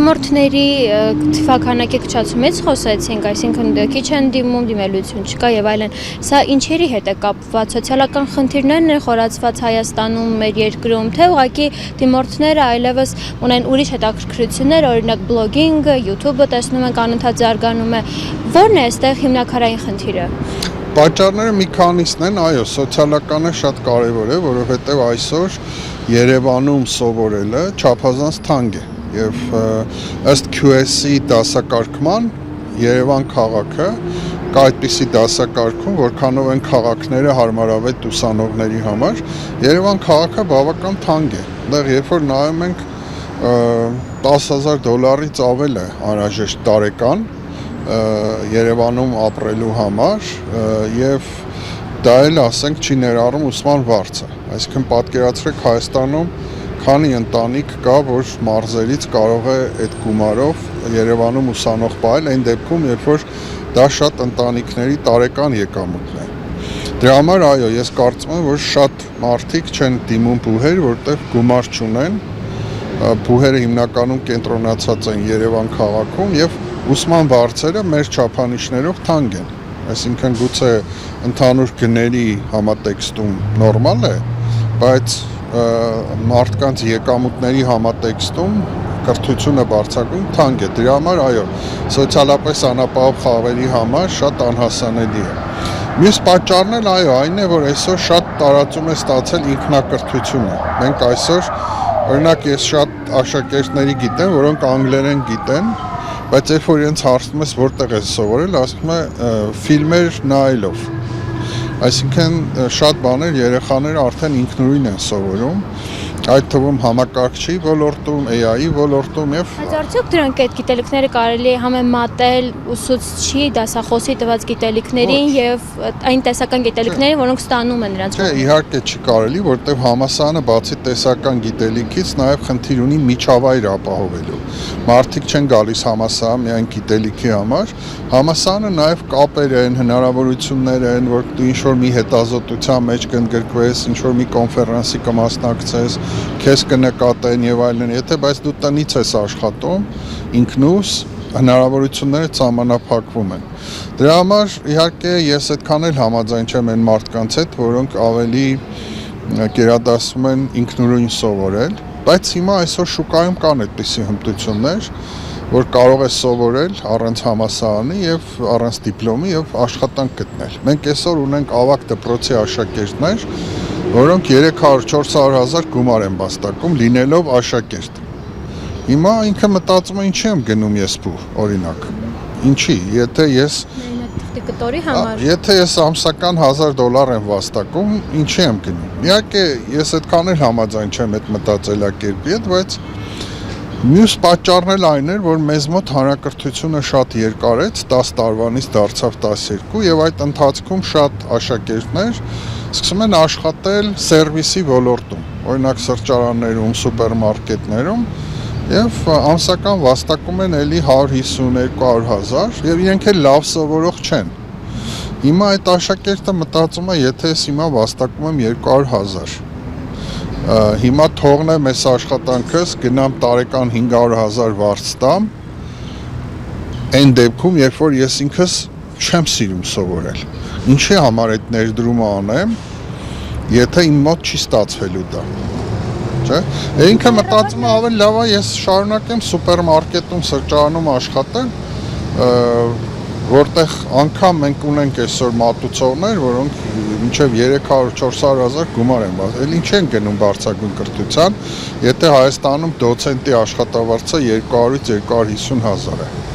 Դիմորդների թվաքանակի կչացումից խոսեցինք, այսինքն քիչ են դիմում, դիմելություն չկա եւ այլն։ Սա ինչերի հետ է կապված, սոցիալական խնդիրներն են խորացված Հայաստանում, մեր երկրում, թե ուղղակի դիմորդները այլևս ունեն ուրիշ հետաքրքրություններ, օրինակ բլոգինգը, YouTube-ը տեսնում ենք անընդհատ զարգանում է։ Որն է այստեղ հիմնակարային խնդիրը։ Պատճառները մի քանիսն են, այո, սոցիալականը շատ կարևոր է, որովհետև այսօր Երևանում սովորելը չափազանց թանկ է եւ ըստ QS-ի դասակարգման Երևան քաղաքը կա այդպիսի դասակարգում, որքանով են քաղաքները հարմարավետ ուսանողների համար, Երևան քաղաքը բավական թանկ է։ Այնտեղ երբ որ նայում ենք $10,000-ից ավել է անհրաժեշտ տարեկան Երևանում ապրելու համար եւ դա էլ ասենք չի ներառում ուսման վարձը։ Այսինքն պատկերացրեք Հայաստանում քանի ընտանիք կա, որ մարզերից կարող է այդ գումարով Երևանում ուսանող պահել, այն դեպքում, երբ որ դա շատ ընտանիքների տարեկան եկամուտն է։ Դրա համար այո, ես կարծում եմ, որ շատ մարդիկ չեն դիմում բուհեր, որտեղ գումար չունեն։ Բուհերը հիմնականում կենտրոնացած են Երևան քաղաքում եւ ուսման վարձերը մեր չափանիշներով թանկ են, այսինքն գուցե ընդհանուր գների համատեքստում նորմալ է, բայց մարդկանց եկամուտների համատեքստում կրթությունը բարձրագույն թանկ է, դրա համար այո, սոցիալապես անապահով խավերի համար շատ անհասանելի է։ Մյուս պատճառն էլ այո, այն է, որ այսօր շատ տարածում է ստացել ինքնակրթությունը։ Մենք այսօր, օրինակ ես շատ աշակերտների գիտեմ, որոնք անգլերեն գիտեն, բայց երբ որ իրենց հարցնում ես որտեղ ես սովորել, ասում է ֆիլմեր նայելով։ Այսինքն շատ բաներ երեխաները արդեն ինքնուրույն են սովորում, այդ թվում համակարգչի ոլորտում, AI-ի ոլորտում եւ Բայց արդյոք դրանք այդ գիտելիքները կարելի է համեմատել ուսուցչի, դասախոսի տված գիտելիքներին եւ այն տեսական գիտելիքներին, որոնք ստանում են նրանց։ Չէ, իհարկե չի կարելի, որտեղ համալսարանը բացի տեսական գիտելիքից նաեւ խնդիր ունի միջավայր ապահովելու։ Մարդիկ չեն գալիս համալսարան միայն գիտելիքի համար, համալսարանը նաեւ կապեր են, հնարավորություններ են, որ դու ինչ-որ մի հետազոտության մեջ կընդգրկվես, ինչ-որ մի կոնֆերանսի կմասնակցես, քեզ կնկատեն եւ այլն, եթե բայց դու տնից ես աշխատում, ինքնուս հնարավորությունները սահմանափակվում են։ Դրա համար իհարկե ես այդքան էլ համաձայն չեմ այն մարդկանց հետ, որոնք ավելի գերադասում են ինքնուրույն սովորել, բայց հիմա այսօր շուկայում կան այդպիսի հմտություններ, որ կարող է սովորել առանց համալսարանի եւ առանց դիպլոմի եւ աշխատանք գտնել։ Մենք այսօր ունենք ավագ դպրոցի աշակերտներ, որոնք 300-400 հազար գումար են վաստակում լինելով աշակերտ։ Հիմա ինքը մտածում է ինչի եմ գնում ես բուհ, օրինակ։ Ինչի, եթե ես կտորի համար։ Եթե ես ամսական $1,000 եմ վաստակում, ինչի եմ գնում։ Իհարկե, ես այդքան էլ համաձայն չեմ այդ մտածելակերպի հետ, բայց մյուս պատճառն էլ այն էր, որ մեզ մոտ հանրակրթությունը շատ երկարեց, 10 տարվանից դարձավ 12 եւ այդ ընթացքում շատ աշակերտներ սկսում են աշխատել սերվիսի ոլորտում, օրինակ սրճարաններում, սուպերմարկետներում եւ ամսական վաստակում են էլի 150-200 հազար եւ իրենք էլ լավ սովորող չեն։ Հիմա այդ աշակերտը մտածում է, եթե ես հիմա վաստակում եմ 200 հազար, հիմա թողնեմ այս աշխատանքս, գնամ տարեկան 500 հազար վարձ տամ, այն դեպքում, երբ որ ես ինքս չեմ սիրում սովորել։ Ինչի համար այդ ներդրումը անեմ, եթե իմ մոտ չի ստացվելու դա։ Չէ՞։ Ինքը մտածում է ավելի լավ է ես շարունակեմ սուպերմարկետում, սրճարանում աշխատել, որտեղ անգամ մենք ունենք այսօր մատուցողներ, որոնք մինչև 300-400 հազար գումար են վաստակում։ Էլ ինչ են գնում բարձրագույն կրթության, եթե Հայաստանում դոցենտի աշխատավարձը 200-ից 250 հազար է։